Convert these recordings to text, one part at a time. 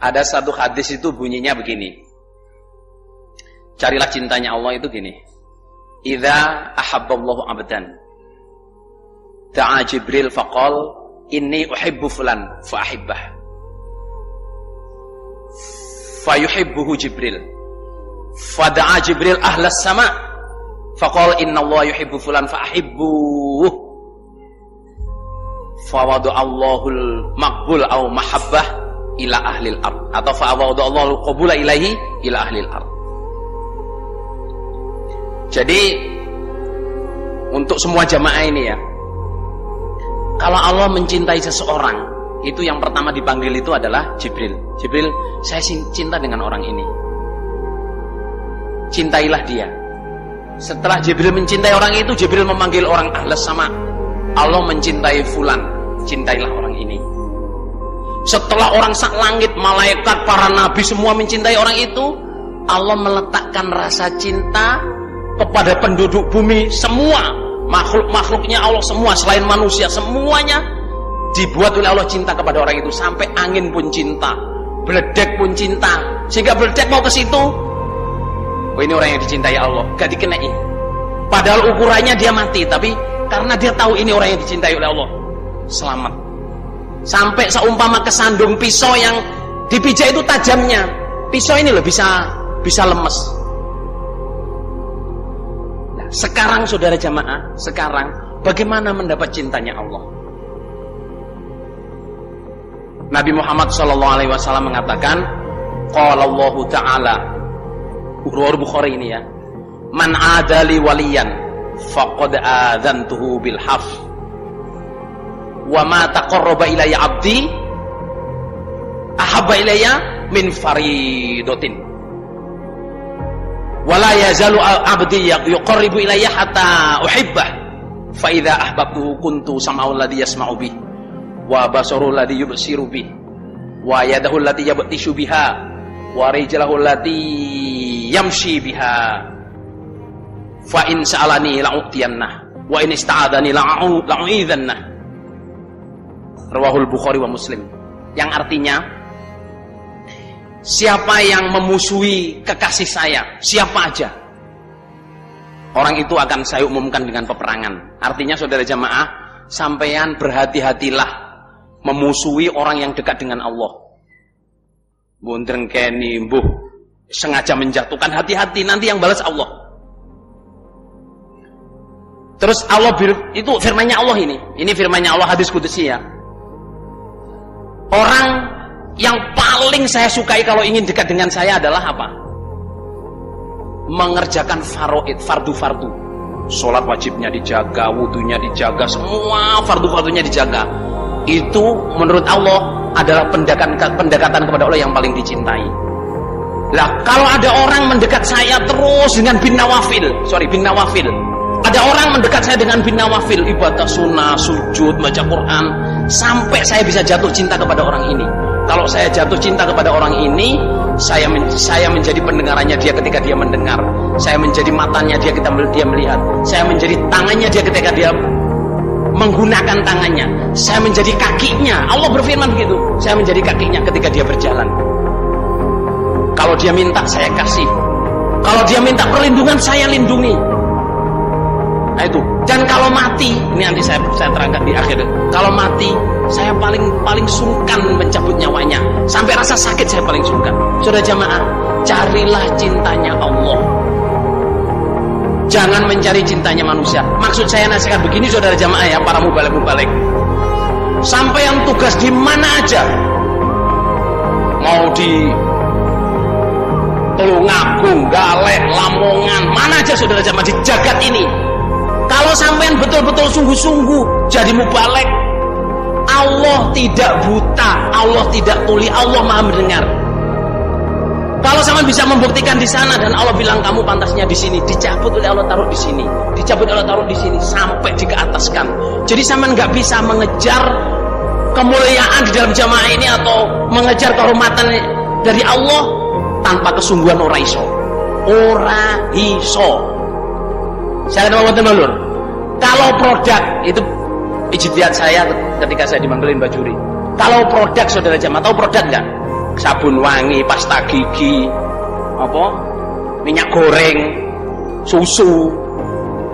Ada satu hadis itu bunyinya begini. Carilah cintanya Allah itu gini. Idza ahabballahu 'abdan da'a Jibril faqal inni uhibbu fulan fa ahibbah. Fayuhibbuhu Jibril. Fada'a Jibril ahlas sama faqal innallaha yuhibbu fulan fa ahibbuhu. Fawadu Allahul maqbul au mahabbah ila ahlil ard atau fawadu Allahul qabula ilaihi ila ahlil ard. Jadi untuk semua jamaah ini ya, kalau Allah mencintai seseorang, itu yang pertama dipanggil itu adalah Jibril. Jibril, saya cinta dengan orang ini, cintailah dia. Setelah Jibril mencintai orang itu, Jibril memanggil orang ahlas sama. Allah mencintai fulan, cintailah orang ini. Setelah orang sak langit, malaikat, para nabi semua mencintai orang itu, Allah meletakkan rasa cinta kepada penduduk bumi semua, makhluk-makhluknya Allah semua selain manusia, semuanya dibuat oleh Allah cinta kepada orang itu. Sampai angin pun cinta, beledek pun cinta, sehingga beledek mau ke situ, oh ini orang yang dicintai Allah, gak dikenai. Padahal ukurannya dia mati, tapi karena dia tahu ini orang yang dicintai oleh Allah, selamat. Sampai seumpama kesandung pisau yang dipijak itu tajamnya, pisau ini loh bisa lemes. Nah, sekarang saudara jamaah, sekarang bagaimana mendapat cintanya Allah? Nabi Muhammad SAW mengatakan, qala Allah Ta'ala, Urwah Bukhari ini ya, man adali waliyan faqad adzantuhu bil haf wa ma taqarraba ilayya abdi ahabba ilayya min faridatin wa la yazalu abdi yuqarribu ilayya hatta uhibbah fa idza ahbabtuhu kuntu sam'ahu alladhi yasma'u bih wa basaruhu alladhi yubsiru bih wa yadahu allati yabtishu biha wa rijluhu allati yamshi biha fa in sa'alani la'utiyannah wa in ista'adani la'u'idzannah. Rawahul Bukhari wa Muslim. Yang artinya, siapa yang memusuhi kekasih saya, siapa aja, orang itu akan saya umumkan dengan peperangan. Artinya saudara jamaah, sampean berhati-hatilah memusuhi orang yang dekat dengan Allah. Bundreng keni mbuh sengaja menjatuhkan, hati-hati, nanti yang balas Allah. Terus Allah itu firman-Nya Allah ini firman-Nya Allah, hadis qudsi ya. Orang yang paling saya sukai kalau ingin dekat dengan saya adalah apa? Mengerjakan faraid, fardu-fardu. Sholat wajibnya dijaga, wudunya dijaga, semua fardu-fardunya dijaga. Itu menurut Allah adalah pendekatan kepada Allah yang paling dicintai. Lah, kalau ada orang mendekat saya terus dengan bin nawafil. Ada orang mendekat saya dengan bin nawafil, ibadah sunnah, sujud, baca Quran, sampai saya bisa jatuh cinta kepada orang ini. Kalau saya jatuh cinta kepada orang ini, saya menjadi pendengarannya dia ketika dia mendengar, saya menjadi matanya dia ketika dia melihat, saya menjadi tangannya dia ketika dia menggunakan tangannya, saya menjadi kakinya. Allah berfirman begitu, saya menjadi kakinya ketika dia berjalan. Kalau dia minta, saya kasih. Kalau dia minta perlindungan, saya lindungi. Nah itu. Dan kalau mati, ini nanti saya terangkan di akhir. Kalau mati, saya paling sungkan mencabut nyawanya. Sampai rasa sakit saya paling sungkan. Saudara jamaah, carilah cintanya Allah. Jangan mencari cintanya manusia. Maksud saya nasihat begini saudara jamaah ya, para mubalik. Sampai yang tugas di mana aja, mau di Tulungagung, Galeh, Lamongan, mana aja saudara jamaah di jagat ini. Kalau sampean betul-betul sungguh-sungguh jadi mubalik, Allah tidak buta, Allah tidak tuli, Allah Maha mendengar. Kalau sampean bisa membuktikan di sana dan Allah bilang kamu pantasnya di sini, dicabut oleh Allah taruh di sini, dicabut oleh Allah taruh di sini sampai dikeataskan. Jadi sampean nggak bisa mengejar kemuliaan di dalam jamaah ini atau mengejar kehormatan dari Allah tanpa kesungguhan ora iso. Saya ada ngomong teman lur. Kalau produk itu ijtihad saya ketika saya dimanggilin Bajuri. Kalau produk saudara jamaah, tahu produk enggak? sabun wangi, pasta gigi, apa? Minyak goreng, susu.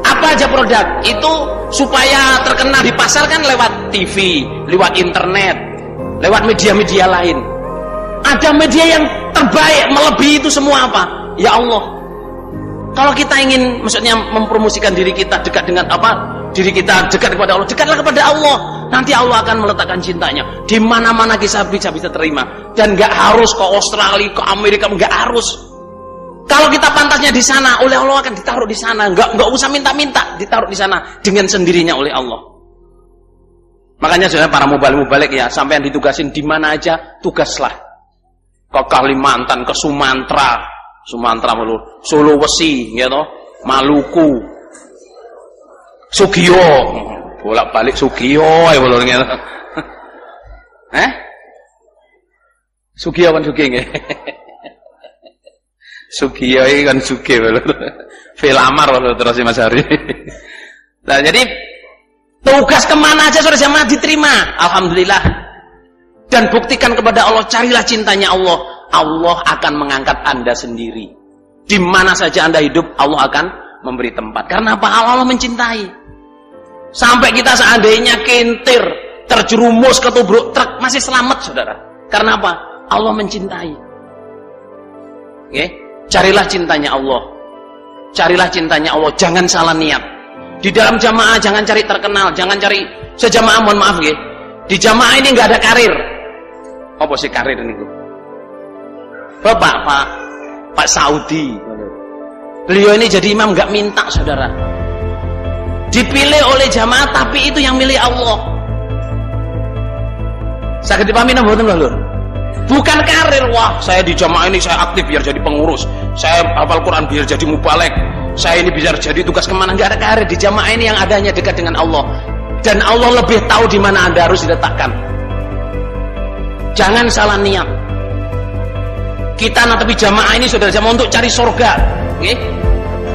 Apa aja produk itu supaya terkenal di pasar kan lewat TV, lewat internet, lewat media-media lain. Ada media yang terbaik melebihi itu semua apa? Ya Allah. Kalau kita ingin maksudnya mempromosikan diri kita dekat dengan apa? Diri kita dekat kepada Allah, dekatlah kepada Allah. Nanti Allah akan meletakkan cintanya di mana-mana kita bisa terima. Dan nggak harus ke Australia, ke Amerika, nggak harus. Kalau kita pantasnya di sana, oleh Allah akan ditaruh di sana. Nggak usah minta-minta, ditaruh di sana dengan sendirinya oleh Allah. Makanya saudara para mubalik ya, sampai yang ditugasin di mana aja, tugaslah. Ke Kalimantan, ke Sumatera Sulawesi, gitu, Maluku, Sugio, bolak-balik Sugio, ya bolong gitu. Sugio kan Sugih nggih. Sugio iki kan Sugih lho. Filamar lho terus Mas Hari. Nah, jadi tugas kemana aja saudara jamaah diterima, alhamdulillah. Dan buktikan kepada Allah, carilah cintanya Allah. Allah akan mengangkat Anda sendiri. Di mana saja Anda hidup, Allah akan memberi tempat. Karena apa? Allah mencintai. Sampai kita seandainya kintir, terjerumus ketubruk truk, masih selamat saudara. Karena apa? Allah mencintai. Oke? Carilah cintanya Allah. Carilah cintanya Allah. Jangan salah niat. Di dalam jamaah jangan cari terkenal, jangan cari sejamaah. Mohon maaf ya. Di jamaah ini nggak ada karir. Apa sih karir ini? Pak Saudi. Beliau ini jadi imam nggak minta saudara. Dipilih oleh jamaah tapi itu yang milih Allah. Sakit dipahami napa mboten lho? Bukan karir, wah saya di jamaah ini saya aktif biar jadi pengurus. Saya hafal Quran biar jadi mubalek. Saya ini biar jadi tugas kemana, nggak ada karir. Di jamaah ini yang adanya dekat dengan Allah. Dan Allah lebih tahu di mana Anda harus diletakkan. Jangan salah niat. Kita nanti jamaah ini saudara jamaah untuk cari surga, okay?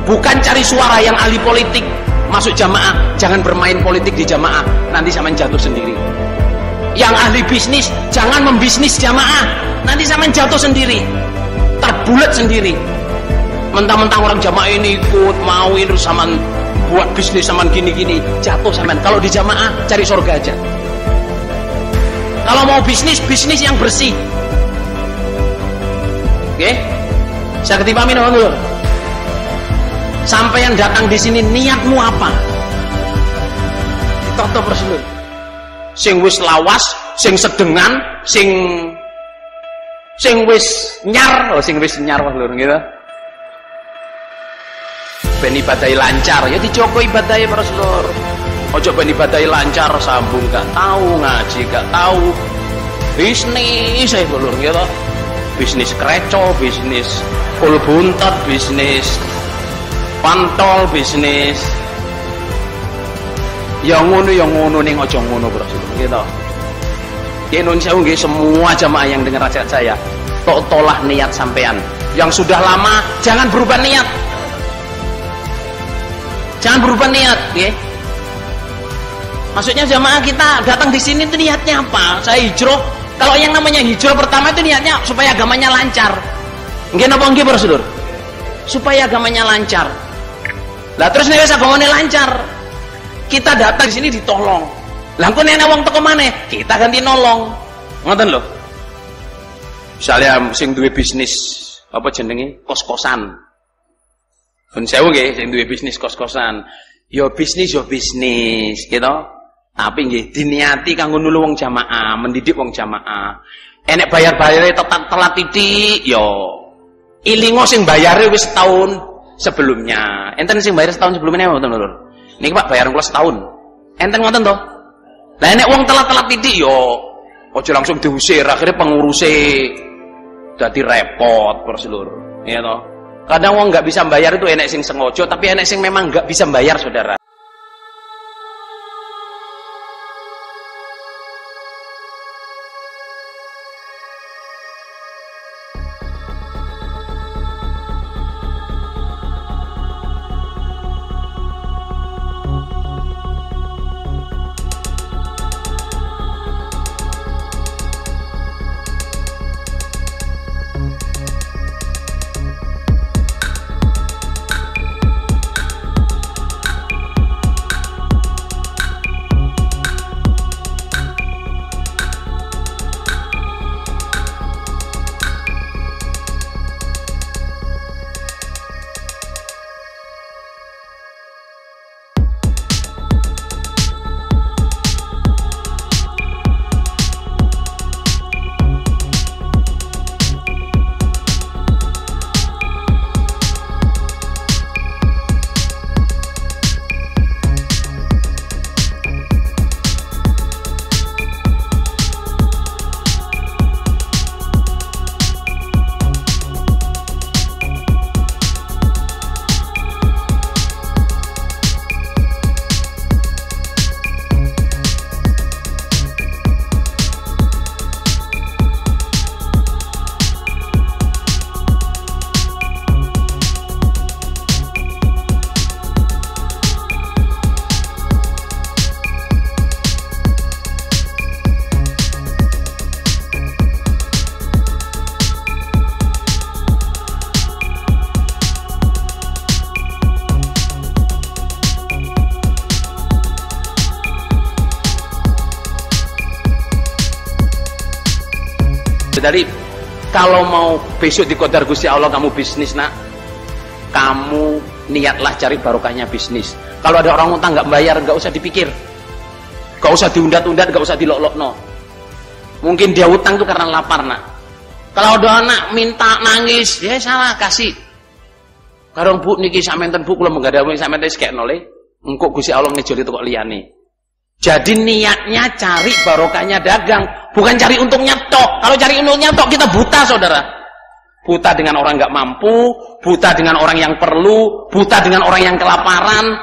Bukan cari suara. Yang ahli politik masuk jamaah, jangan bermain politik di jamaah, nanti sampean jatuh sendiri. Yang ahli bisnis, jangan membisnis jamaah, nanti sampean jatuh sendiri, terbulat sendiri. Mentang-mentang orang jamaah ini ikut mau ini sampean buat bisnis sampean gini-gini, jatuh sampean. Kalau di jamaah cari surga aja. Kalau mau bisnis yang bersih. Oke, saya ketipamin dulu. Sampai yang datang di sini niatmu apa? Toto Rasul. Sing wis lawas, sing sedengan, sing wis nyar, sing wis nyar lho gitu. Ben ibadai lancar, ya dijogo ibadai para sedulur. Ojo ben ibadai lancar sambung gak tahu, ngaji gak tahu. Bisnis saya dulur gitu. Bisnis kreco, bisnis full buntot, bisnis pantol, bisnis yang ngono ning aja ngono bro gitu. Di Indonesia nggih semua jamaah yang dengar nasihat saya, tolah niat sampean. Yang sudah lama jangan berubah niat. Jangan berubah niat, nggih. Maksudnya jamaah kita datang di sini itu niatnya apa? Saya hijrah. Kalau yang namanya hijrah pertama itu niatnya supaya agamanya lancar. Nggih napa nggih Bro Sedulur? Supaya agamanya lancar. Lah terus nek wis agamane lancar, kita datang di sini ditolong. Lah engko nek wong teko maneh, kita ganti nolong. Ngoten lho. Misalnya sing duwe bisnis apa jenenge? Kos-kosan. Ben sewu nggih sing duwe bisnis kos-kosan. Yo bisnis gitu. Tapi nggih diniati kanggo nulung wong jamaah, mendidik wong jamaah. Enek bayar-bayare telat titik, yo ilingo sing bayare wis setahun sebelumnya. Enten sing bayar setahun sebelumnya ngoten lho. Niki Pak bayar kula setahun. Enten ngoten to? Lah enek wong telat titik yo aja langsung diusir, akhirnya pengurusé dadi repot para sedulur. Ya toh. Kadang wong nggak bisa bayar itu enek sing sengaja, tapi enek sing memang nggak bisa bayar saudara. Jadi kalau mau besok dikodar Gusti Allah kamu bisnis nak, kamu niatlah cari barokahnya bisnis. Kalau ada orang utang nggak bayar, nggak usah dipikir, nggak usah diundat-undat, nggak usah dilok-lokno. Mungkin dia utang tuh karena lapar nak. Kalau ada anak minta nangis, ya salah kasih. Karena bu niki samenten bu kalau menggadai samenten sekek nole, engkau Gusti Allah ngejoli itu kok liyane. Jadi niatnya cari barokahnya dagang, bukan cari untungnya tok. Kalau cari untungnya tok kita buta saudara. Buta dengan orang nggak mampu, buta dengan orang yang perlu, buta dengan orang yang kelaparan.